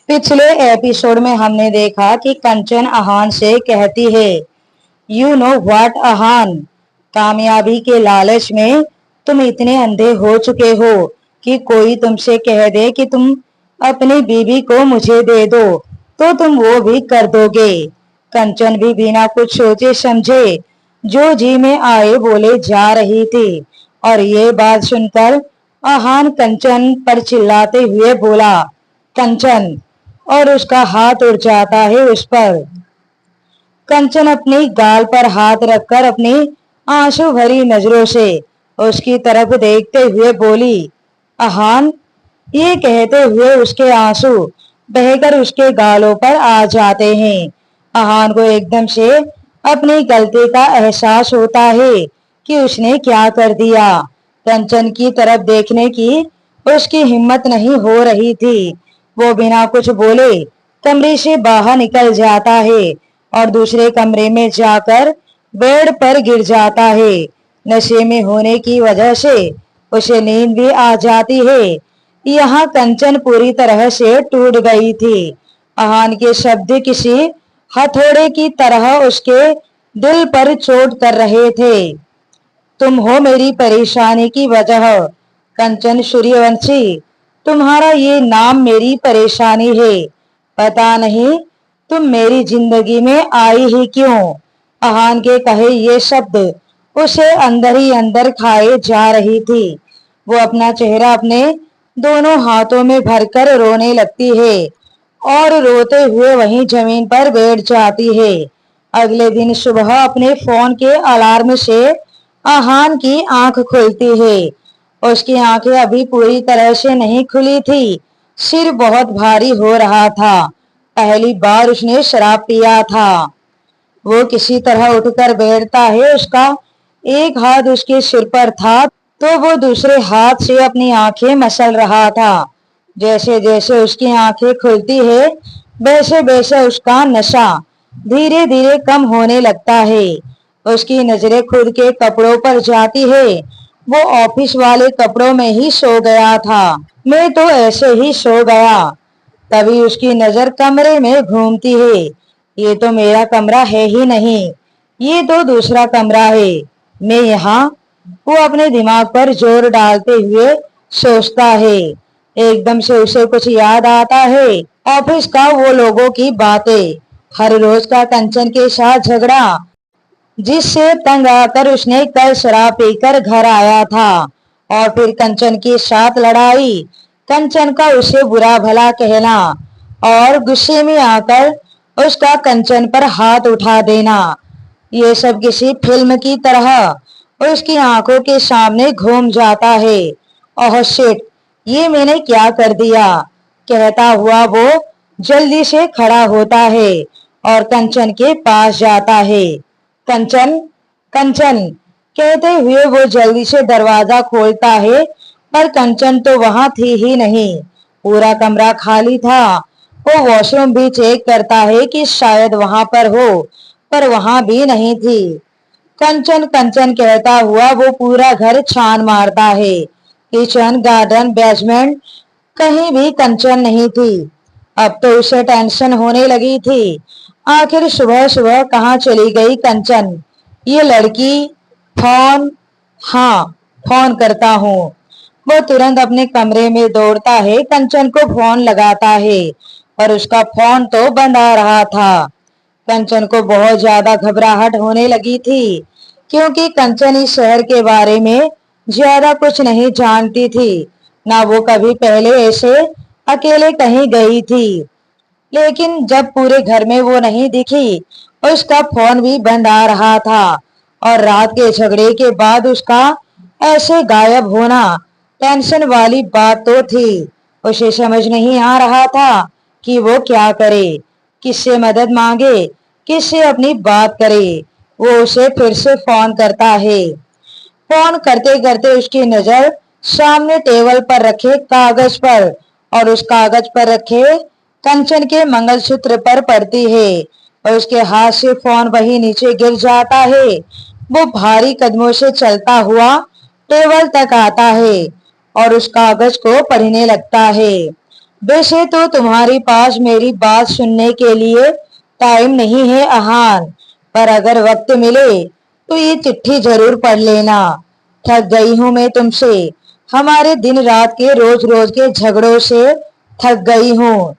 पिछले एपिसोड में हमने देखा कि कंचन आहान से कहती है, यू नो व्हाट आहान, कामयाबी के लालच में तुम इतने अंधे हो चुके हो कि कोई तुमसे कह दे कि तुम अपनी बीवी को मुझे दे दो तो तुम वो भी कर दोगे। कंचन भी बिना कुछ सोचे समझे जो जी में आए बोले जा रही थी और ये बात सुनकर आहान कंचन पर चिल्लाते हुए बोला, कंचन, और उसका हाथ उड़ जाता है उस पर। कंचन अपनी गाल पर हाथ रखकर अपनी आंसू भरी नजरों से उसकी तरफ देखते हुए बोली, आहान। ये कहते हुए उसके आंसू बहकर उसके गालों पर आ जाते हैं। आहान को एकदम से अपनी गलती का एहसास होता है कि उसने क्या कर दिया। कंचन की तरफ देखने की उसकी हिम्मत नहीं हो रही थी। वो बिना कुछ बोले कमरे से बाहर निकल जाता है और दूसरे कमरे में जाकर बेड पर गिर जाता है। नशे में होने की वजह से उसे नींद भी आ जाती है। यहाँ कंचन पूरी तरह से टूट गई थी। आहान के शब्द किसी हथौड़े की तरह उसके दिल पर चोट कर रहे थे। तुम हो मेरी परेशानी की वजह, कंचन सूर्यवंशी। तुम्हारा ये नाम मेरी परेशानी है। पता नहीं तुम मेरी जिंदगी में आई ही क्यों। आहान के कहे ये शब्द उसे अंदर ही अंदर खाए जा रही थी। वो अपना चेहरा अपने दोनों हाथों में भरकर रोने लगती है और रोते हुए वहीं जमीन पर बैठ जाती है। अगले दिन सुबह अपने फोन के अलार्म से आहान की आंख खुलती है। उसकी आंखें अभी पूरी तरह से नहीं खुली थी। सिर बहुत भारी हो रहा था। पहली बार उसने शराब पिया था। वो किसी तरह उठकर बैठता है। उसका एक हाथ उसके सिर पर था तो वो दूसरे हाथ से अपनी आंखें मसल रहा था। जैसे जैसे उसकी आंखें खुलती है वैसे वैसे उसका नशा धीरे धीरे कम होने लगता है। उसकी नजरें खुद के कपड़ों पर जाती है। वो ऑफिस वाले कपड़ों में ही सो गया था। मैं तो ऐसे ही सो गया। तभी उसकी नजर कमरे में घूमती है। ये तो मेरा कमरा है ही नहीं, ये तो दूसरा कमरा है। मैं यहाँ। वो अपने दिमाग पर जोर डालते हुए सोचता है। एकदम से उसे कुछ याद आता है। ऑफिस का वो लोगों की बातें, हर रोज का कंचन के साथ झगड़ा जिससे तंग आकर उसने कल शराब पीकर घर आया था, और फिर कंचन के साथ लड़ाई, कंचन का उसे बुरा भला कहना और गुस्से में आकर उसका कंचन पर हाथ उठा देना। ये सब किसी फिल्म की तरह उसकी आंखों के सामने घूम जाता है। ओह शिट, ये मैंने क्या कर दिया, कहता हुआ वो जल्दी से खड़ा होता है और कंचन के पास जाता है। कंचन, कंचन, कहते हुए वो जल्दी से दरवाजा खोलता है पर कंचन तो वहां थी ही नहीं। पूरा कमरा खाली था। वो वॉशरूम भी चेक करता है कि शायद वहां पर हो, पर वहां भी नहीं थी। कंचन कंचन कहता हुआ वो पूरा घर छान मारता है। किचन, गार्डन, बेसमेंट, कहीं भी कंचन नहीं थी। अब तो उसे टेंशन होने लगी थी। आखिर सुबह सुबह कहाँ चली गई कंचन। ये लड़की। फोन। हाँ, फोन करता हूँ। वो तुरंत अपने कमरे में दौड़ता है, कंचन को फोन लगाता है और उसका फोन तो बंद आ रहा था। कंचन को बहुत ज्यादा घबराहट होने लगी थी क्योंकि कंचन इस शहर के बारे में ज्यादा कुछ नहीं जानती थी। ना वो कभी पहले ऐसे अकेले कहीं गई थी। लेकिन जब पूरे घर में वो नहीं दिखी, उसका फोन भी बंद आ रहा था और रात के झगड़े के बाद उसका ऐसे गायब होना टेंशन वाली बात तो थी। उसे समझ नहीं आ रहा था कि वो क्या करे, किससे मदद मांगे, किससे अपनी बात करे। वो उसे फिर से फोन करता है। फोन करते करते उसकी नजर सामने टेबल पर रखे कागज पर और उस कागज पर रखे कंचन के मंगलसूत्र पर पड़ती है और उसके हाथ से फोन वही नीचे गिर जाता है। वो भारी कदमों से चलता हुआ टेबल तक आता है और उस कागज को पढ़ने लगता है। वैसे तो तुम्हारे पास मेरी बात सुनने के लिए टाइम नहीं है अहान, पर अगर वक्त मिले तो ये चिट्ठी जरूर पढ़ लेना। थक गई हूं मैं तुमसे, हमारे दिन रात के रोज रोज के झगड़ों से थक गई हूँ।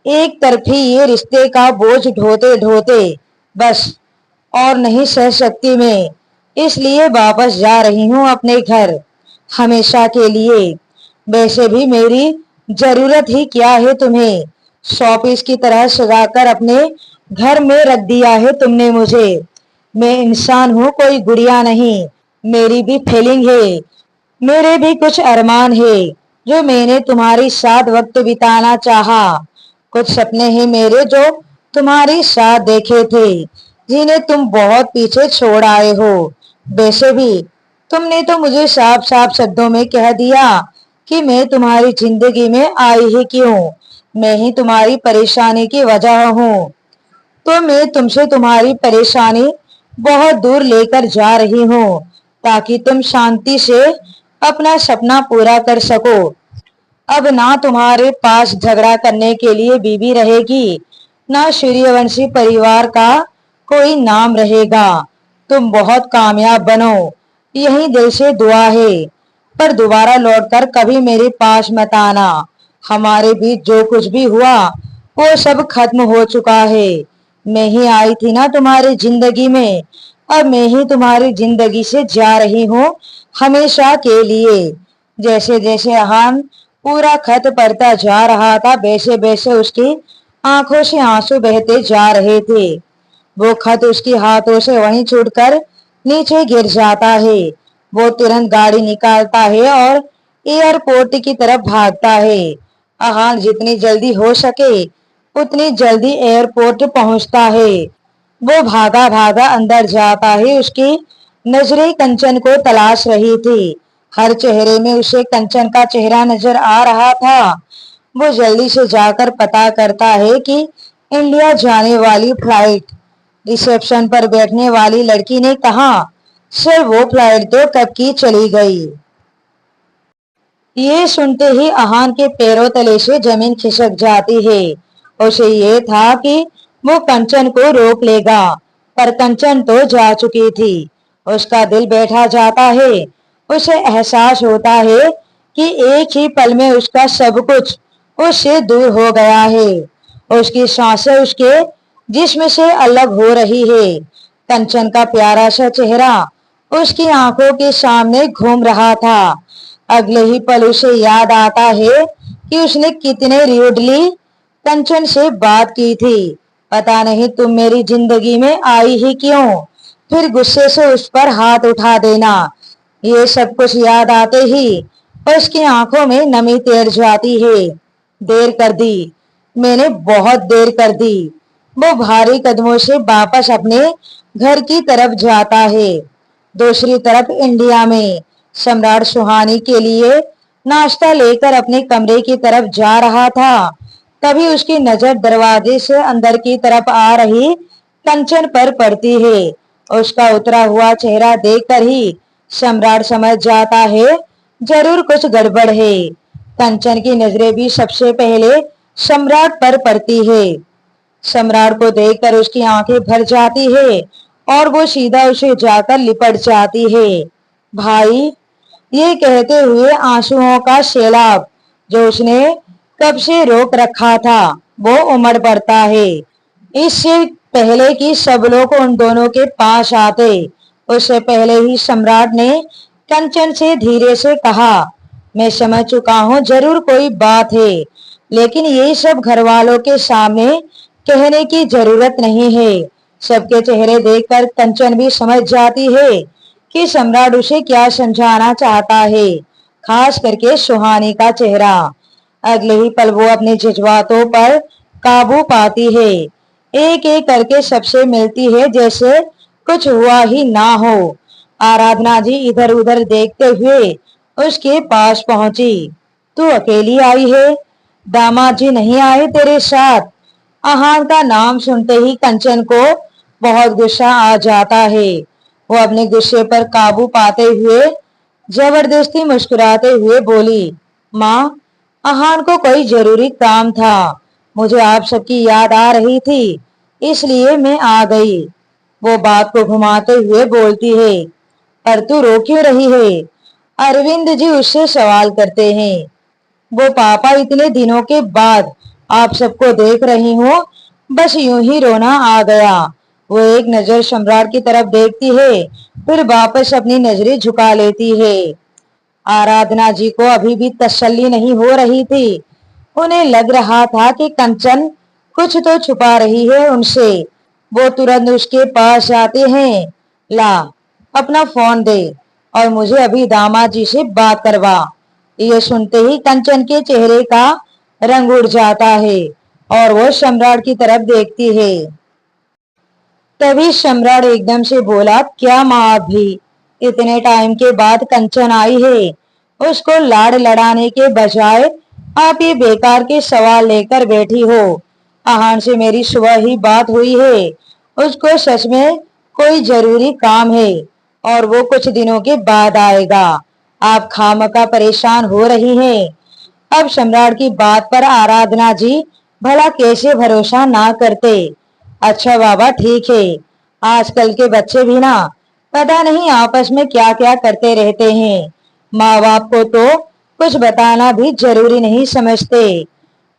एक तरफी ये रिश्ते का बोझ ढोते ढोते बस और नहीं सह सकती मैं, इसलिए वापस जा रही हूँ अपने घर, हमेशा के लिए। वैसे भी मेरी जरूरत ही क्या है तुम्हें, शॉपीस की तरह सजाकर अपने घर में रख दिया है तुमने मुझे। मैं इंसान हूँ, कोई गुड़िया नहीं। मेरी भी फीलिंग है, मेरे भी कुछ अरमान है जो मैंने तुम्हारे साथ वक्त बिताना चाहा। कुछ सपने हैं मेरे जो तुम्हारे साथ देखे थे, जिन्हें तुम बहुत पीछे छोड़ आए हो। वैसे भी तुमने तो मुझे साफ साफ शब्दों में कह दिया कि मैं तुम्हारी जिंदगी में आई ही क्यों, मैं ही तुम्हारी परेशानी की वजह हूँ। तो मैं तुमसे तुम्हारी परेशानी बहुत दूर लेकर जा रही हूँ, ताकि तुम शांति से अपना सपना पूरा कर सको। अब ना तुम्हारे पास झगड़ा करने के लिए बीवी रहेगी, ना सूर्यवंशी परिवार का कोई नाम रहेगा। तुम बहुत कामयाब बनो, यही दिल से दुआ है। पर दोबारा लौटकर कभी मेरे पास मत आना। हमारे बीच जो कुछ भी हुआ वो सब खत्म हो चुका है। मैं ही आई थी ना तुम्हारी जिंदगी में, अब मैं ही तुम्हारी जिंदगी से जा रही हूँ हमेशा के लिए। जैसे जैसे अहान पूरा खत पढ़ता जा रहा था, वैसे वैसे उसकी आंखों से आंसू बहते जा रहे थे। वो खत उसके हाथों से वहीं छूटकर नीचे गिर जाता है। वो तुरंत गाड़ी निकालता है और एयरपोर्ट की तरफ भागता है। अहान जितनी जल्दी हो सके उतनी जल्दी एयरपोर्ट पहुंचता है। वो भागा भागा अंदर जाता है, उसकी नजरें कंचन को तलाश रही थी। हर चेहरे में उसे कंचन का चेहरा नजर आ रहा था। वो जल्दी से जाकर पता करता है कि इंडिया जाने वाली फ्लाइट, रिसेप्शन पर बैठने वाली लड़की ने कहा, सर वो फ्लाइट तो कब की चली गई। ये सुनते ही अहान के पैरों तले से जमीन खिसक जाती है। उसे ये था कि वो कंचन को रोक लेगा, पर कंचन तो जा चुकी थी। उसका दिल बैठा जाता है। उसे एहसास होता है कि एक ही पल में उसका सब कुछ उससे दूर हो गया है। उसकी सांसें उसके जिस्म से अलग हो रही है। कंचन का प्यारा सा चेहरा उसकी आंखों के सामने घूम रहा था। अगले ही पल उसे याद आता है कि उसने कितने रूडली कंचन से बात की थी। पता नहीं तुम मेरी जिंदगी में आई ही क्यों, फिर गुस्से से उस पर हाथ उठा देना। ये सब कुछ याद आते ही उसकी आंखों में नमी तैर जाती है। देर कर दी, मैंने बहुत देर कर दी। वो भारी कदमों से वापस अपने घर की तरफ जाता है। दूसरी तरफ इंडिया में सम्राट सुहानी के लिए नाश्ता लेकर अपने कमरे की तरफ जा रहा था। तभी उसकी नजर दरवाजे से अंदर की तरफ आ रही कंचन पर पड़ती है। उसका उतरा हुआ चेहरा देखकर ही सम्राट समझ जाता है जरूर कुछ गड़बड़ है। कंचन की नजरें भी सबसे पहले सम्राट पर पड़ती है। सम्राट को देखकर उसकी आंखें भर जाती है और वो सीधा उसे जाकर लिपट जाती है। भाई, ये कहते हुए आंसुओं का सैलाब जो उसने कब से रोक रखा था वो उमड़ पड़ता है। इससे पहले कि सब लोग उन दोनों के पास आते, उससे पहले ही सम्राट ने कंचन से धीरे से कहा, मैं समझ चुका हूँ जरूर कोई बात है, लेकिन ये सब घर वालों के सामने कहने की जरूरत नहीं है। सबके चेहरे देखकर कंचन भी समझ जाती है कि सम्राट उसे क्या समझाना चाहता है, खास करके सुहानी का चेहरा। अगले ही पल वो अपने जज्बातों पर काबू पाती है। एक एक करके सबसे मिलती है जैसे कुछ हुआ ही ना हो। आराधना जी इधर उधर देखते हुए उसके पास पहुंची। तू अकेली आई है, दामाद जी नहीं आए तेरे साथ। आहार का नाम सुनते ही कंचन को बहुत गुस्सा आ जाता है। वो अपने गुस्से पर काबू पाते हुए जबरदस्ती मुस्कुराते हुए बोली, माँ अहान को कोई जरूरी काम था। मुझे आप सबकी याद आ रही थी, इसलिए मैं आ गई। वो बात को घुमाते हुए बोलती है। पर तू रो क्यों रही है? अरविंद जी उससे सवाल करते हैं। वो पापा, इतने दिनों के बाद आप सबको देख रही हूँ, बस यूं ही रोना आ गया। वो एक नजर सम्राट की तरफ देखती है, फिर वापस अपनी नजरें झुका लेती है। आराधना जी को अभी भी तसल्ली नहीं हो रही थी। उन्हें लग रहा था कि कंचन कुछ तो छुपा रही है उनसे। वो तुरंत उसके पास जाते हैं। ला, अपना फोन दे और मुझे अभी दामाद जी से बात करवा। ये सुनते ही कंचन के चेहरे का रंग उड़ जाता है और वो सम्राट की तरफ देखती है। तभी सम्राट एकदम से बोला, क्या माँ, आप भी इतने टाइम के बाद कंचन आई है? उसको लाड़ लड़ाने के बजाय आप ये बेकार के सवाल लेकर बैठी हो। आहान से मेरी सुबह ही बात हुई है। उसको सच में कोई जरूरी काम है और वो कुछ दिनों के बाद आएगा। आप खामखा परेशान हो रही हैं। अब सम्राट की बात पर आराधना जी भला कैसे भरोसा ना करते। अच्छा बाबा, ठीक है। आजकल के बच्चे भी ना, पता नहीं आपस में क्या क्या करते रहते हैं। माँ बाप को तो कुछ बताना भी जरूरी नहीं समझते।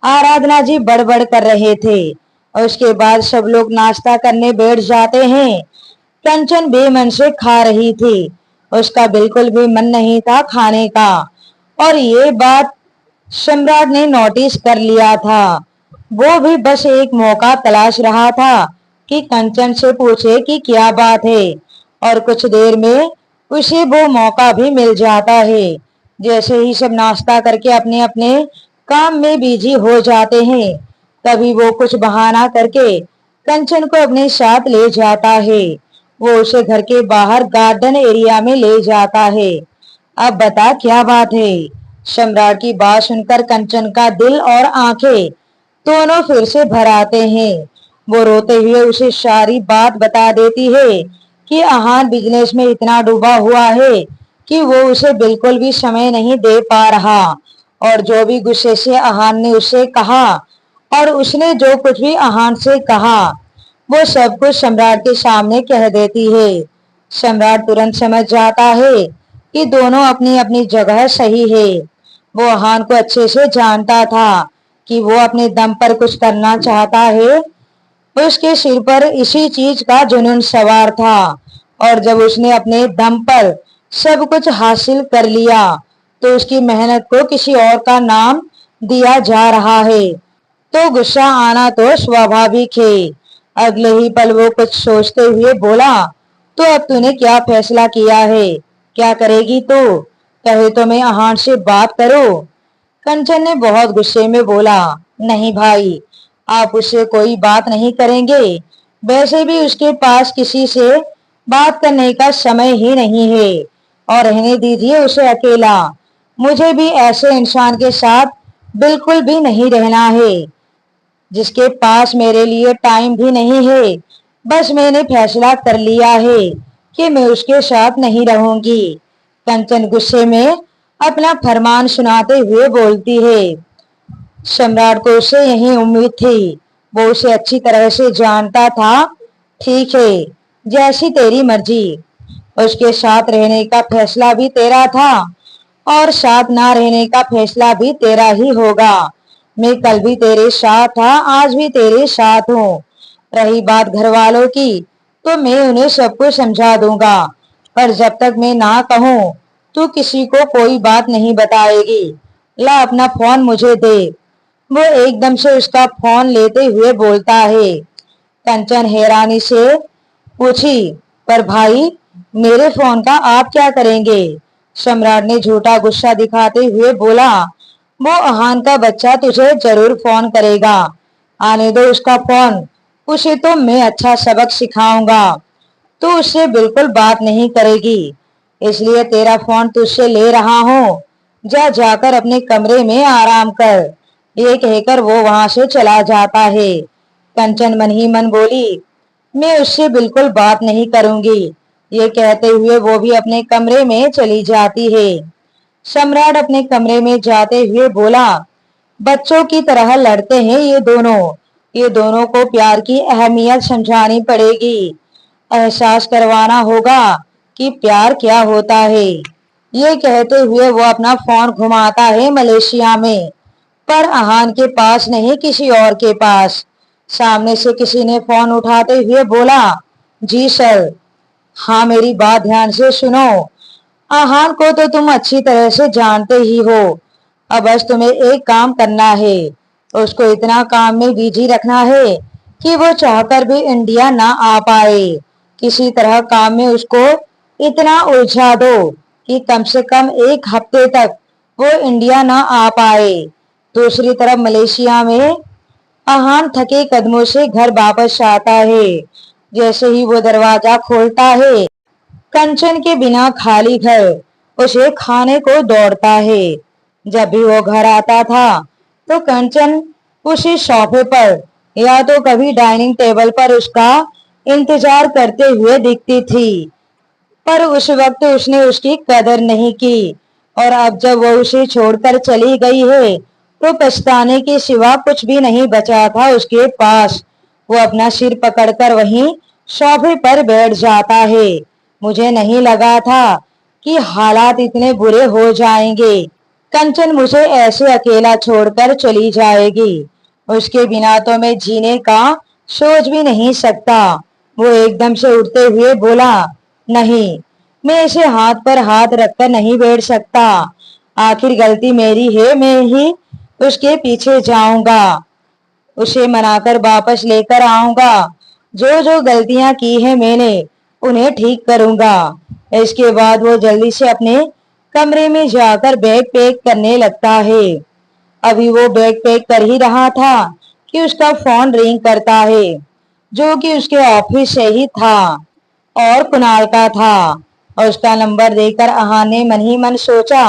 आराधना जी बड़बड़ कर रहे थे और उसके बाद सब लोग नाश्ता करने बैठ जाते हैं। कंचन बेमन से खा रही थी। उसका बिल्कुल भी मन नहीं था खाने का, और ये बात सम्राट ने नोटिस कर लिया था। वो भी बस एक मौका तलाश रहा था कि कंचन से पूछे कि क्या बात है, और कुछ देर में उसे वो मौका भी मिल जाता है। जैसे ही सब नाश्ता करके अपने अपने काम में बिजी हो जाते हैं, तभी वो कुछ बहाना करके कंचन को अपने साथ ले जाता है। वो उसे घर के बाहर गार्डन एरिया में ले जाता है। अब बता क्या बात है? सम्राट की बात सुनकर कंचन का दिल और आंखें दोनों फिर से भर आते हैं। वो रोते हुए उसे सारी बात बता देती है कि आहान बिजनेस में इतना डूबा हुआ है कि वो उसे बिल्कुल भी समय नहीं दे पा रहा, और जो भी गुस्से से आहान ने उसे कहा और उसने जो कुछ भी आहान से कहा, वो सब कुछ सम्राट के सामने कह देती है। सम्राट तुरंत समझ जाता है कि दोनों अपनी अपनी जगह सही है। वो आहान को अच्छे से जानता था कि वो अपने दम पर कुछ करना चाहता है। उसके सिर पर इसी चीज का जुनून सवार था, और जब उसने अपने दम पर सब कुछ हासिल कर लिया, तो उसकी मेहनत को किसी और का नाम दिया जा रहा है, तो गुस्सा आना तो स्वाभाविक है। अगले ही पल वो कुछ सोचते हुए बोला, तो अब तूने क्या फैसला किया है? क्या करेगी तू? कहे तो मैं आहान से बात करूं। कंचन ने बहुत गुस्से में बोला, नहीं भाई, आप उससे कोई बात नहीं करेंगे। वैसे भी उसके पास किसी से बात करने का समय ही नहीं है, और रहने दीजिए उसे अकेला। मुझे भी ऐसे इंसान के साथ बिल्कुल भी नहीं रहना है, जिसके पास मेरे लिए टाइम भी नहीं है। बस मैंने फैसला कर लिया है कि मैं उसके साथ नहीं रहूंगी। कंचन गुस्से में अपना फरमान सुनाते हुए बोलती है। सम्राट को उससे यही उम्मीद थी। वो उसे अच्छी तरह से जानता था। ठीक है, जैसी तेरी मर्जी। उसके साथ रहने का फैसला भी तेरा था, और साथ ना रहने का फैसला भी तेरा ही होगा। मैं कल भी तेरे साथ था, आज भी तेरे साथ हूँ। रही बात घर वालों की, तो मैं उन्हें सब कुछ समझा दूंगा, पर जब तक मैं ना कहूँ तू किसी को कोई बात नहीं बताएगी। ला, अपना फोन मुझे दे। वो एकदम से उसका फोन लेते हुए बोलता है। कंचन हैरानी से पूछी, पर भाई, मेरे फोन का आप क्या करेंगे? सम्राट ने झूठा गुस्सा दिखाते हुए बोला, वो आहान का बच्चा तुझे जरूर फोन करेगा। आने दो उसका फोन, उसे तो मैं अच्छा सबक सिखाऊंगा। तू उससे बिल्कुल बात नहीं करेगी, इसलिए तेरा फोन तुझसे ले रहा हूँ। जा, जाकर अपने कमरे में आराम कर। ये कहकर वो वहां से चला जाता है। कंचन मन ही मन बोली, मैं उससे बिल्कुल बात नहीं करूंगी। ये कहते हुए वो भी अपने कमरे में चली जाती है। सम्राट अपने कमरे में जाते हुए बोला, बच्चों की तरह लड़ते हैं ये दोनों को प्यार की अहमियत समझानी पड़ेगी, एहसास करवाना होगा कि प्यार क्या होता है। ये कहते हुए वो अपना फोन घुमाता है मलेशिया में, पर अहान के पास नहीं, किसी और के पास। सामने से किसी ने फोन उठाते हुए बोला, जी सर। हाँ, मेरी बात ध्यान से सुनो। आहान को तो तुम अच्छी तरह से जानते ही हो। अब बस तुम्हें एक काम करना है, उसको इतना काम में बिजी रखना है कि वो चाहकर भी इंडिया ना आ पाए। किसी तरह काम में उसको इतना उलझा दो कि कम से कम एक हफ्ते तक वो इंडिया ना आ पाए। दूसरी तरफ मलेशिया में आहान थके कदमों से घर वापस आता है। जैसे ही वो दरवाजा खोलता है, कंचन के बिना खाली घर उसे खाने को दौड़ता है। जब भी वो घर आता था तो कंचन उसी सोफे पर या तो कभी डाइनिंग टेबल पर उसका इंतजार करते हुए दिखती थी, पर उस वक्त उसने उसकी कदर नहीं की। और अब जब वो उसे छोड़कर चली गई है तो पछताने के सिवा कुछ भी नहीं बचा था उसके पास। वो अपना सिर पकड़कर वहीं सोफे पर बैठ जाता है। मुझे नहीं लगा था कि हालात इतने बुरे हो जाएंगे। कंचन मुझे ऐसे अकेला छोड़कर चली जाएगी। उसके बिना तो मैं जीने का सोच भी नहीं सकता। वो एकदम से उठते हुए बोला, नहीं, मैं इसे हाथ पर हाथ रखकर नहीं बैठ सकता। आखिर गलती मेरी है, मैं ही उसके पीछे जाऊंगा, उसे मनाकर वापस लेकर आऊंगा। जो जो गलतियां की है मैंने उन्हें ठीक करूंगा। इसके बाद वो जल्दी से अपने कमरे में जाकर बैग पैक करने लगता है। अभी वो बैग पैक कर ही रहा था कि उसका फोन रिंग करता है, जो कि उसके ऑफिस से ही था और कुणाल का था। और उसका नंबर देकर आहान ने मन ही मन सोचा,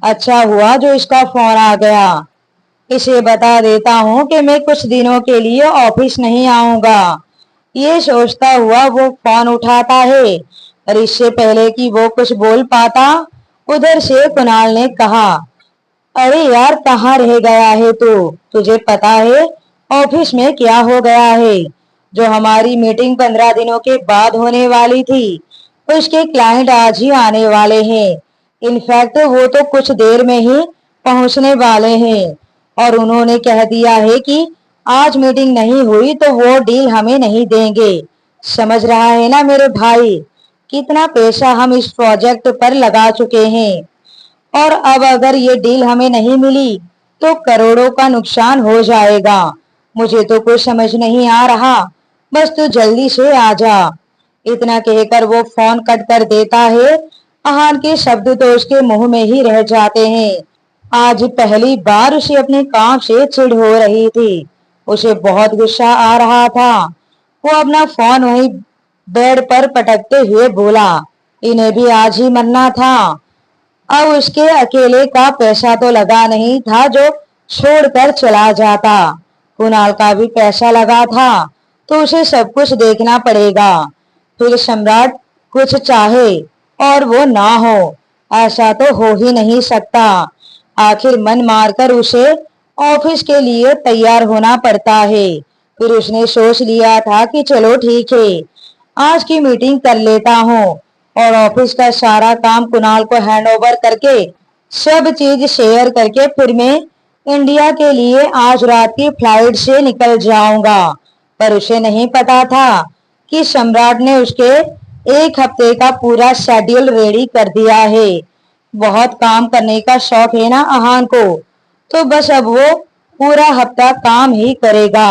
अच्छा हुआ जो इसका फोन आ गया। इसे बता देता हूँ कि मैं कुछ दिनों के लिए ऑफिस नहीं आऊंगा। ये सोचता हुआ वो फोन उठाता है, और इससे पहले कि वो कुछ बोल पाता, उधर से कुणाल ने कहा, अरे यार, कहाँ रह गया है तू? तुझे पता है ऑफिस में क्या हो गया है? जो हमारी मीटिंग 15 दिनों के बाद होने वाली थी, उसके क्लाइंट आज ही आने वाले हैं। इनफैक्ट वो तो कुछ देर में ही पहुंचने वाले हैं, और उन्होंने कह दिया है कि आज मीटिंग नहीं हुई तो वो डील हमें नहीं देंगे। समझ रहा है ना मेरे भाई, कितना पैसा हम इस प्रोजेक्ट पर लगा चुके हैं, और अब अगर ये डील हमें नहीं मिली तो करोड़ों का नुकसान हो जाएगा। मुझे तो कुछ समझ नहीं आ रहा, बस तू जल्दी से आ जा। इतना कहकर वो फोन कट कर देता है। आहान के शब्द तो उसके मुंह में ही रह जाते हैं। आज पहली बार उसे अपने काम से चिढ़ हो रही थी। उसे बहुत गुस्सा आ रहा था। वो अपना फोन वहीं बेड पर पटकते हुए बोला, इन्हें भी आज ही मरना था। अब उसके अकेले का पैसा तो लगा नहीं था जो छोड़कर चला जाता। कुणाल का भी पैसा लगा था, तो उसे सब कुछ देखना पड़ेगा। फिर सम्राट कुछ चाहे और वो ना हो, ऐसा तो हो ही नहीं सकता। आखिर मन मारकर उसे ऑफिस के लिए तैयार होना पड़ता है। फिर उसने सोच लिया था कि चलो ठीक है, आज की मीटिंग कर लेता हूँ और ऑफिस का सारा काम कुणाल को हैंड ओवर करके सब चीज शेयर करके फिर मैं इंडिया के लिए आज रात की फ्लाइट से निकल जाऊंगा। पर उसे नहीं पता था कि सम्राट ने उसके एक हफ्ते का पूरा शेड्यूल रेडी कर दिया है। बहुत काम करने का शौक है ना आहान को, तो बस अब वो पूरा हफ्ता काम ही करेगा।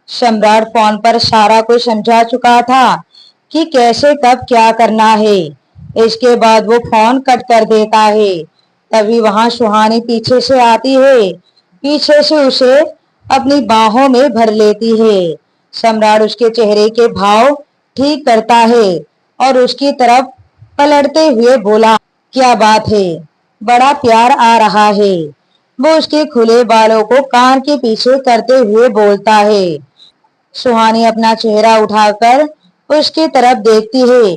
सम्राट फोन पर सारा कुछ समझा चुका था कि कैसे कब क्या करना है। इसके बाद वो फोन कट कर देता है। तभी वहां सुहानी पीछे से आती है, पीछे से उसे अपनी बाहों में भर लेती है। सम्राट उसके चेहरे के भाव ठीक करता है और उसकी तरफ पलटते हुए बोला, क्या बात है, बड़ा प्यार आ रहा है। वो उसके खुले बालों को कान के पीछे करते हुए बोलता है। सुहानी अपना चेहरा उठाकर उसकी तरफ देखती है।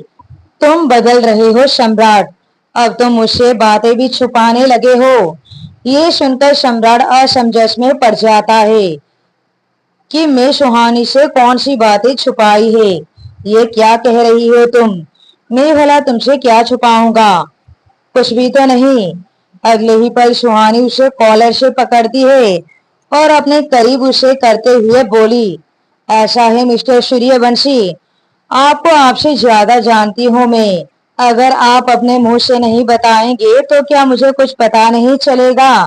तुम बदल रहे हो सम्राट, अब तुम मुझसे बातें भी छुपाने लगे हो। ये सुनकर सम्राट असमंजस में पड़ जाता है कि मैं सुहानी से कौन सी बातें छुपाई है। ये क्या कह रही हो तुम? मैं भला तुमसे क्या छुपाऊंगा? कुछ भी तो नहीं। अगले ही पल सुहानी उसे कॉलर से पकड़ती है और अपने करीब उसे करते हुए बोली, ऐसा है मिस्टर सूर्यवंशी, आपको आपसे ज्यादा जानती हूँ मैं। अगर आप अपने मुंह से नहीं बताएंगे तो क्या मुझे कुछ पता नहीं चलेगा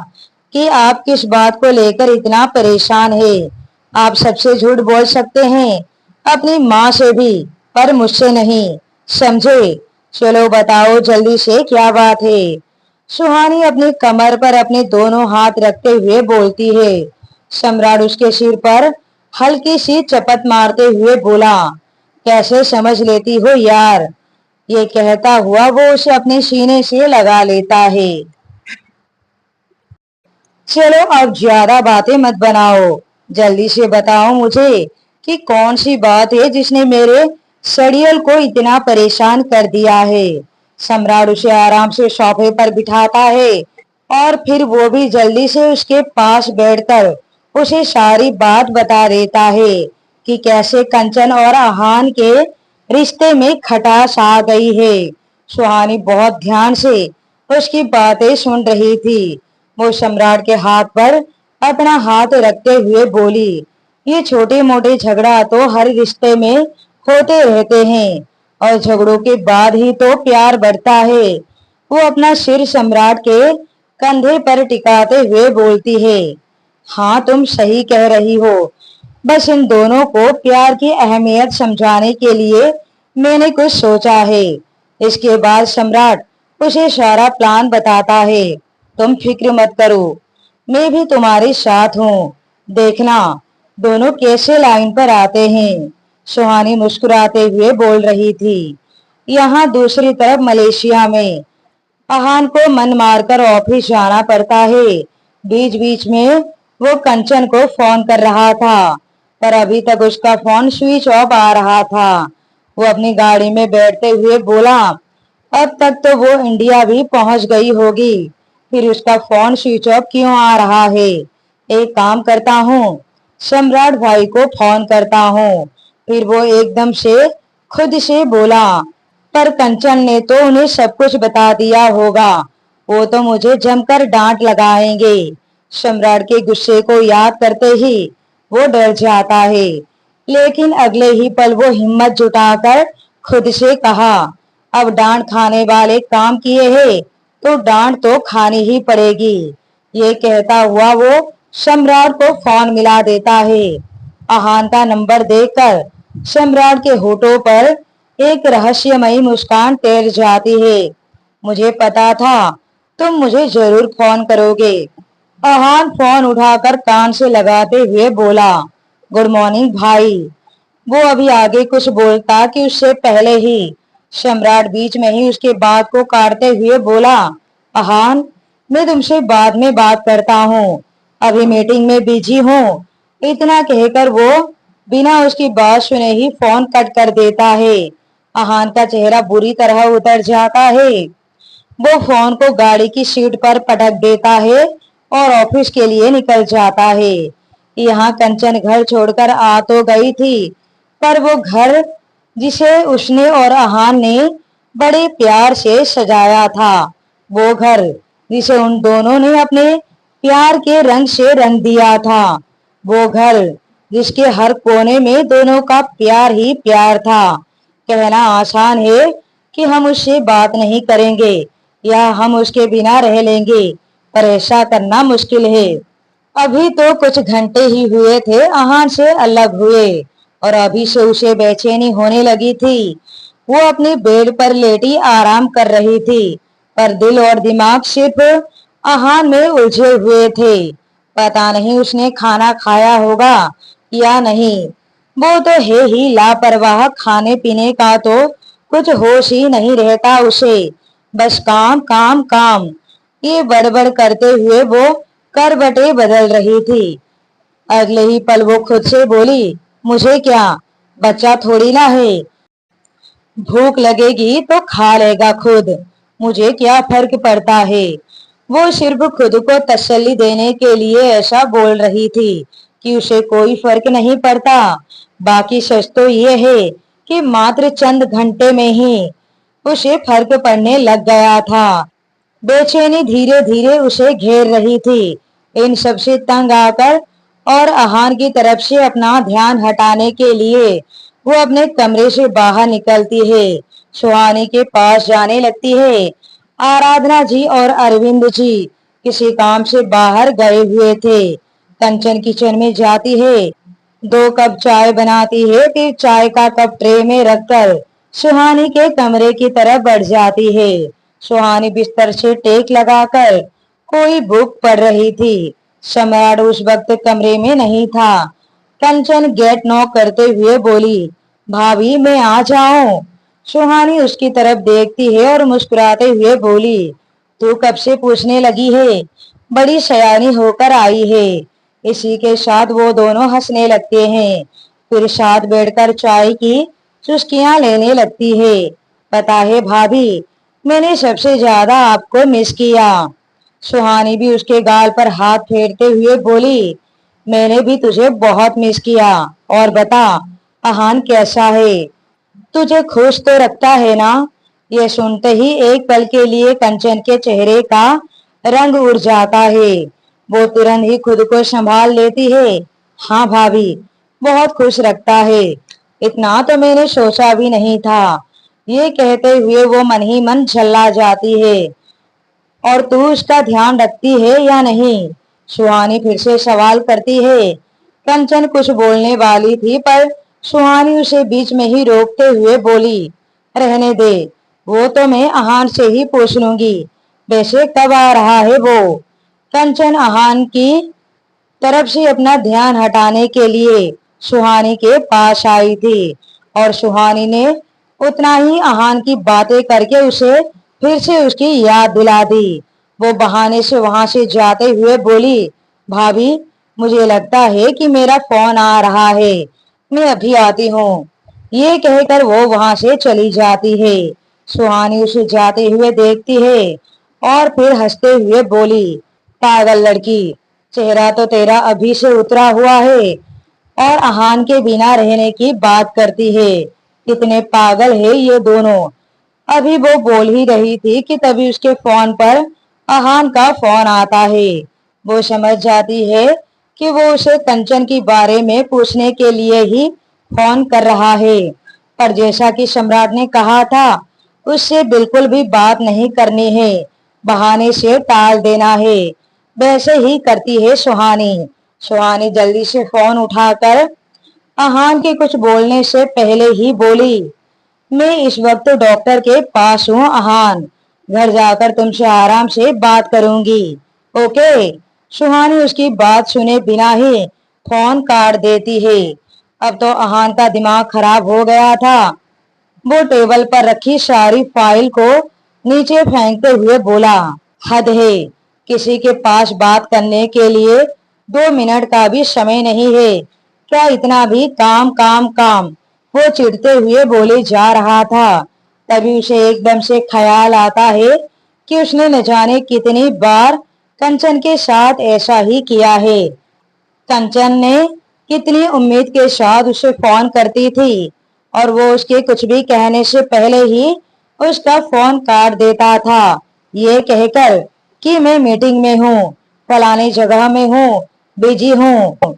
कि आप किस बात को लेकर इतना परेशान है? आप सबसे झूठ बोल सकते हैं, अपनी माँ से भी, पर मुझसे नहीं, समझे? चलो बताओ जल्दी से क्या बात है। सुहानी अपनी कमर पर अपने दोनों हाथ रखते हुए बोलती है। सम्राट उसके सिर पर हल्की सी चपत मारते हुए बोला, कैसे समझ लेती हो यार? ये कहता हुआ वो उसे अपने सीने से लगा लेता है। चलो अब ज्यादा बातें मत बनाओ, जल्दी से बताओ मुझे कि कौन सी बात है जिसने मेरे सड़ियल को इतना परेशान कर दिया है। सम्राट उसे आराम से सोफे पर बिठाता है और फिर वो भी जल्दी से उसके पास बैठकर उसे सारी बात बता देता है कि कैसे कंचन और आहान के रिश्ते में खटास आ गई है। सुहानी बहुत ध्यान से उसकी बातें सुन रही थी। वो सम्राट के हाथ पर अपना हाथ रखते हुए बोली, ये छोटे मोटे झगड़ा तो हर रिश्ते में होते रहते हैं और झगड़ों के बाद ही तो प्यार बढ़ता है। वो अपना सिर सम्राट के कंधे पर टिकाते हुए बोलती है, हाँ तुम सही कह रही हो। बस इन दोनों को प्यार की अहमियत समझाने के लिए मैंने कुछ सोचा है। इसके बाद सम्राट उसे सारा प्लान बताता है। तुम फिक्र मत करो, मैं भी तुम्हारे साथ हूँ। देखना दोनों कैसे लाइन पर आते हैं। सुहानी मुस्कुराते हुए बोल रही थी। यहाँ दूसरी तरफ मलेशिया में अहान को मन मारकर ऑफिस जाना पड़ता है। बीच बीच में वो कंचन को फोन कर रहा था, पर अभी तक उसका फोन स्विच ऑफ आ रहा था। वो अपनी गाड़ी में बैठते हुए बोला, अब तक तो वो इंडिया भी पहुंच गई होगी, फिर उसका फोन स्विच ऑफ क्यों आ रहा है? एक काम करता हूँ, सम्राट भाई को फोन करता हूँ। फिर वो एकदम से खुद से बोला, पर कंचन ने तो उन्हें सब कुछ बता दिया होगा, वो तो मुझे जमकर डांट लगाएंगे। सम्राट के गुस्से को याद करते ही वो डर जाता है, लेकिन अगले ही पल वो हिम्मत जुटाकर खुद से कहा, अब डांट खाने वाले काम किए हैं तो डांट तो खानी ही पड़ेगी। ये कहता हुआ वो सम्राट को फोन मिला देता है। आहान का नंबर देखकर सम्राट के होठों पर एक रहस्यमयी मुस्कान तैर जाती है। मुझे पता था तुम मुझे जरूर फोन करोगे। आहान फोन उठाकर कान से लगाते हुए बोला, गुड मॉर्निंग भाई। वो अभी आगे कुछ बोलता कि उससे पहले ही सम्राट बीच में ही उसके बात को काटते हुए बोला, आहान मैं तुमसे बाद में बात करता हूँ, अभी मीटिंग में बिजी हूँ। इतना कहकर वो बिना उसकी बात सुने ही फोन कट कर देता है। आहान का चेहरा बुरी तरह उतर जाता है। वो फोन को गाड़ी की सीट पर पटक देता है और ऑफिस के लिए निकल जाता है। यहाँ कंचन घर छोड़कर आ तो गई थी, पर वो घर जिसे उसने और आहान ने बड़े प्यार से सजाया था, वो घर जिसे उन दोनों ने अपने प्यार के रंग से रंग दिया था, वो घर जिसके हर कोने में दोनों का प्यार ही प्यार था। कहना आसान है कि हम उससे बात नहीं करेंगे या हम उसके बिना रह लेंगे, पर ऐसा करना मुश्किल है। अभी तो कुछ घंटे ही हुए थे आहान से अलग हुए और अभी से उसे बेचैनी होने लगी थी। वो अपने बेड पर लेटी आराम कर रही थी, पर दिल और दिमाग सिर्फ आहान में उलझे हुए थे। पता नहीं उसने खाना खाया होगा या नहीं। वो तो है ही लापरवाह, खाने पीने का तो कुछ होश ही नहीं रहता उसे, बस काम काम काम। ये बड़बड़ करते हुए वो करवटें बदल रही थी। अगले ही पल वो खुद से बोली, मुझे क्या, बच्चा थोड़ी ना है, भूख लगेगी तो खा लेगा खुद, मुझे क्या फर्क पड़ता है। वो सिर्फ खुद को तसल्ली देने के लिए ऐसा बोल रही थी कि उसे कोई फर्क नहीं पड़ता। बाकी सच तो ये है कि मात्र चंद घंटे में ही उसे फर्क पड़ने लग गया था। बेचैनी धीरे धीरे उसे घेर रही थी। इन सब से तंग आकर और आहान की तरफ से अपना ध्यान हटाने के लिए वो अपने कमरे से बाहर निकलती है, सुहानी के पास जाने लगती है। आराधना जी और अरविंद जी किसी काम से बाहर गए हुए थे। कंचन किचन में जाती है, 2 कप चाय बनाती है, फिर चाय का कप ट्रे में रखकर सुहानी के कमरे की तरफ बढ़ जाती है। सुहानी बिस्तर से टेक लगाकर कोई बुक पढ़ रही थी। सम्राट उस वक्त कमरे में नहीं था। कंचन गेट नॉक करते हुए बोली, भाभी मैं आ जाऊं? सुहानी उसकी तरफ देखती है और मुस्कुराते हुए बोली, तू कब से पूछने लगी है? बड़ी सयानी होकर आई है। इसी के साथ वो दोनों हंसने लगते हैं। फिर साथ बैठकर चाय की चुस्कियां लेने लगती है। पता है भाभी, मैंने सबसे ज्यादा आपको मिस किया। सुहानी भी उसके गाल पर हाथ फेरते हुए बोली, मैंने भी तुझे बहुत मिस किया। और बता, अहान कैसा है? तुझे खुश तो रखता है ना? ये सुनते ही एक पल के लिए कंचन के चेहरे का रंग उड़ जाता है। वो तुरंत ही खुद को संभाल लेती है। हाँ भाभी, बहुत खुश रखता है। इतना तो मैंने सोचा भी नहीं था। ये कहते हुए वो मन ही मन झल्ला जाती है। और तू उसका ध्यान रखती है या नहीं? सुहानी फिर से सवाल करती है। कंचन कुछ बोलने वाली थी पर सुहानी उसे बीच में ही रोकते हुए बोली, रहने दे, वो तो मैं अहान से ही पूछ लूंगी। वैसे कब आ रहा है वो? कंचन अहान की तरफ से अपना ध्यान हटाने के लिए सुहानी के पास आई थी और सुहानी ने उतना ही अहान की बातें करके उसे फिर से उसकी याद दिला दी। वो बहाने से वहां से जाते हुए बोली, भाभी मुझे लगता है कि मेरा फोन आ रहा है, मैं अभी आती हूँ। ये कहकर वो वहां से चली जाती है। सुहानी उसे जाते हुए देखती है और फिर हंसते हुए बोली, पागल लड़की, चेहरा तो तेरा अभी से उतरा हुआ है और अहान के बिना रहने की बात करती है। कितने पागल है ये दोनों। अभी वो बोल ही रही थी कि तभी उसके फोन पर अहान का फोन आता है। वो समझ जाती है कि वो उसे कंचन के बारे में पूछने के लिए ही फोन कर रहा है। पर जैसा कि सम्राट ने कहा था, उससे बिल्कुल भी बात नहीं करनी है, बहाने से टाल देना है। वैसे ही करती है सुहानी। सुहानी जल्दी से फोन उठाकर अहान के कुछ बोलने से पहले ही बोली, मैं इस वक्त डॉक्टर के पास हूँ अहान, घर जाकर तुमसे आराम से बात करूंगी, ओके? सुहानी उसकी बात सुने बिना ही फोन काट देती है। अब तो अहान का दिमाग खराब हो गया था। वो टेबल पर रखी सारी फाइल को नीचे फेंकते हुए बोला, हद है, किसी के पास बात करने के लिए 2 मिनट का भी समय नहीं है क्या? इतना भी काम काम काम। वो चिढ़ते हुए बोले जा रहा था, तभी उसे एकदम से ख्याल आता है कि उसने न जाने कितनी बार कंचन के साथ ऐसा ही किया है। कंचन ने कितनी उम्मीद के साथ उसे फोन करती थी और वो उसके कुछ भी कहने से पहले ही उसका फोन काट देता था, ये कहकर कि मैं मीटिंग में हूँ, फलानी जगह में हूँ, बिजी हूँ।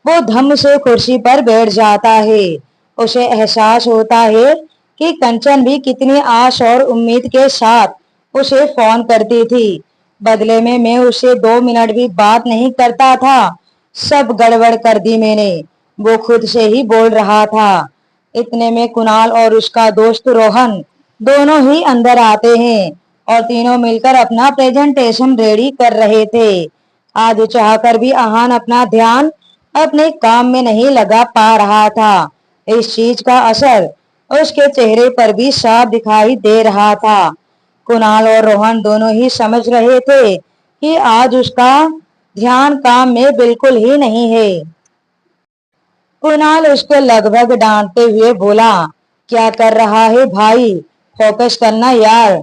वो धम्म से कुर्सी पर बैठ जाता है। उसे एहसास होता है कि कंचन भी कितनी आश और उम्मीद के साथ उसे फोन करती थी। बदले में मैं उससे 2 मिनट भी बात नहीं करता था। सब गड़बड़ कर दी मैंने, वो खुद से ही बोल रहा था। इतने में कुणाल और उसका दोस्त रोहन दोनों ही अंदर आते हैं और तीनों मिलकर अपना प्रेजेंटेशन रेडी कर रहे थे। आज चाहकर भी अहान अपना ध्यान अपने काम में नहीं लगा पा रहा था। इस चीज का असर उसके चेहरे पर भी साफ दिखाई दे रहा था। कुणाल और रोहन दोनों ही समझ रहे थे कि आज उसका ध्यान काम में बिल्कुल ही नहीं है। कुणाल उसको लगभग डांटते हुए बोला, क्या कर रहा है भाई, फोकस करना यार।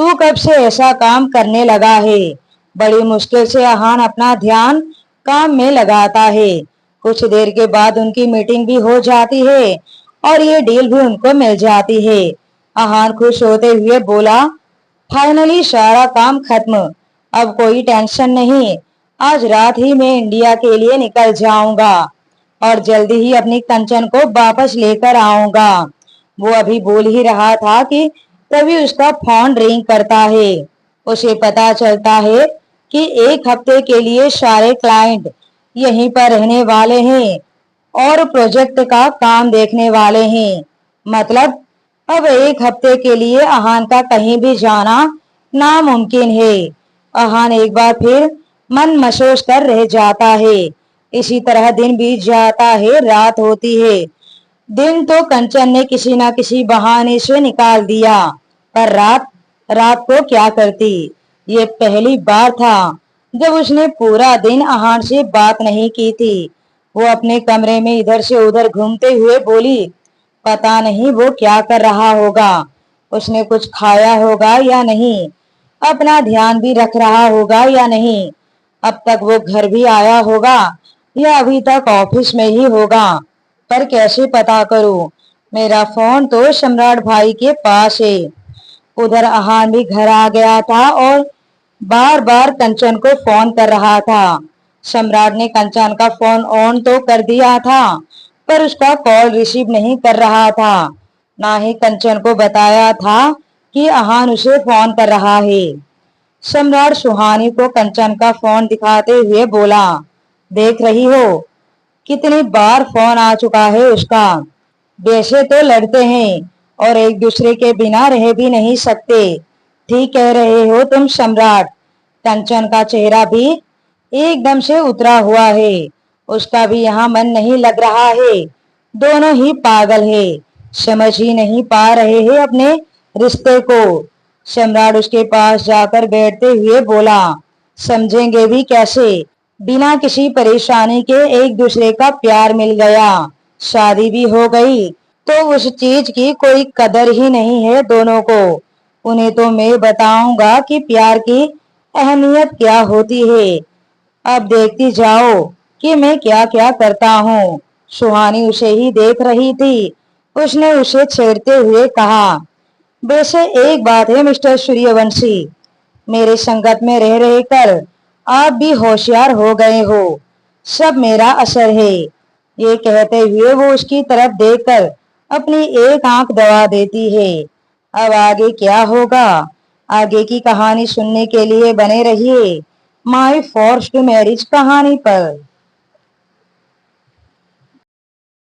तू कब से ऐसा काम करने लगा है? बड़ी मुश्किल से अहान अपना ध्यान काम में लगाता है। कुछ देर के बाद उनकी मीटिंग भी हो जाती है और ये डील भी उनको मिल जाती है। अहान खुश होते हुए बोला, फाइनली सारा काम खत्म, अब कोई टेंशन नहीं। आज रात ही मैं इंडिया के लिए निकल जाऊंगा और जल्दी ही अपनी कंचन को वापस लेकर आऊंगा। वो अभी बोल ही रहा था कि तभी उसका फोन रिंग करता है। उसे पता चलता है कि एक हफ्ते के लिए सारे क्लाइंट यहीं पर रहने वाले हैं और प्रोजेक्ट का काम देखने वाले हैं। मतलब अब एक हफ्ते के लिए अहान का कहीं भी जाना नामुमकिन है। अहान एक बार फिर मन मशोश कर रह जाता है। इसी तरह दिन बीत जाता है, रात होती है। दिन तो कंचन ने किसी ना किसी बहाने से निकाल दिया, पर रात रात को क्या करती? ये पहली बार था जब उसने पूरा दिन अहान से बात नहीं की थी। वो अपने कमरे में इधर से उधर घूमते हुए बोली, पता नहीं वो क्या कर रहा होगा। उसने कुछ खाया होगा या नहीं, अपना ध्यान भी रख रहा होगा या नहीं, अब तक वो घर भी आया होगा या अभी तक ऑफिस में ही होगा। पर कैसे पता करूं? मेरा फोन तो सम्राट भाई के पास है। उधर अहान भी घर आ गया था और बार बार कंचन को फोन कर रहा था। सम्राट ने कंचन का फोन ऑन तो कर दिया था, पर उसका कॉल रिसीव नहीं कर रहा था। ना ही कंचन को बताया था कि अहान उसे फोन कर रहा है। सम्राट सुहानी को कंचन का फोन दिखाते हुए बोला, देख रही हो कितनी बार फोन आ चुका है उसका। वैसे तो लड़ते हैं और एक दूसरे के बिना रह भी नहीं सकते। ठीक कह रहे हो तुम सम्राट। कंचन का चेहरा भी एकदम से उतरा हुआ है। उसका भी यहाँ मन नहीं लग रहा है। दोनों ही पागल है, समझ ही नहीं पा रहे हैं अपने रिश्ते को। सम्राट उसके पास जाकर बैठते हुए बोला, समझेंगे भी कैसे? बिना किसी परेशानी के एक दूसरे का प्यार मिल गया, शादी भी हो गई, तो उस चीज की कोई कदर ही नहीं है दोनों को। उन्हें तो मैं बताऊंगा कि प्यार की अहमियत क्या होती है। अब देखती जाओ कि मैं क्या क्या करता हूँ। सुहानी उसे ही देख रही थी। उसने उसे छेड़ते हुए कहा, वैसे एक बात है मिस्टर सूर्यवंशी, मेरे संगत में रह रहे कर आप भी होशियार हो गए हो। सब मेरा असर है। ये कहते हुए वो उसकी तरफ देखकर अपनी एक आंख दबा देती है। अब आगे क्या होगा? आगे की कहानी सुनने के लिए बने रहिए माई फॉर्स्ड मैरिज कहानी पर।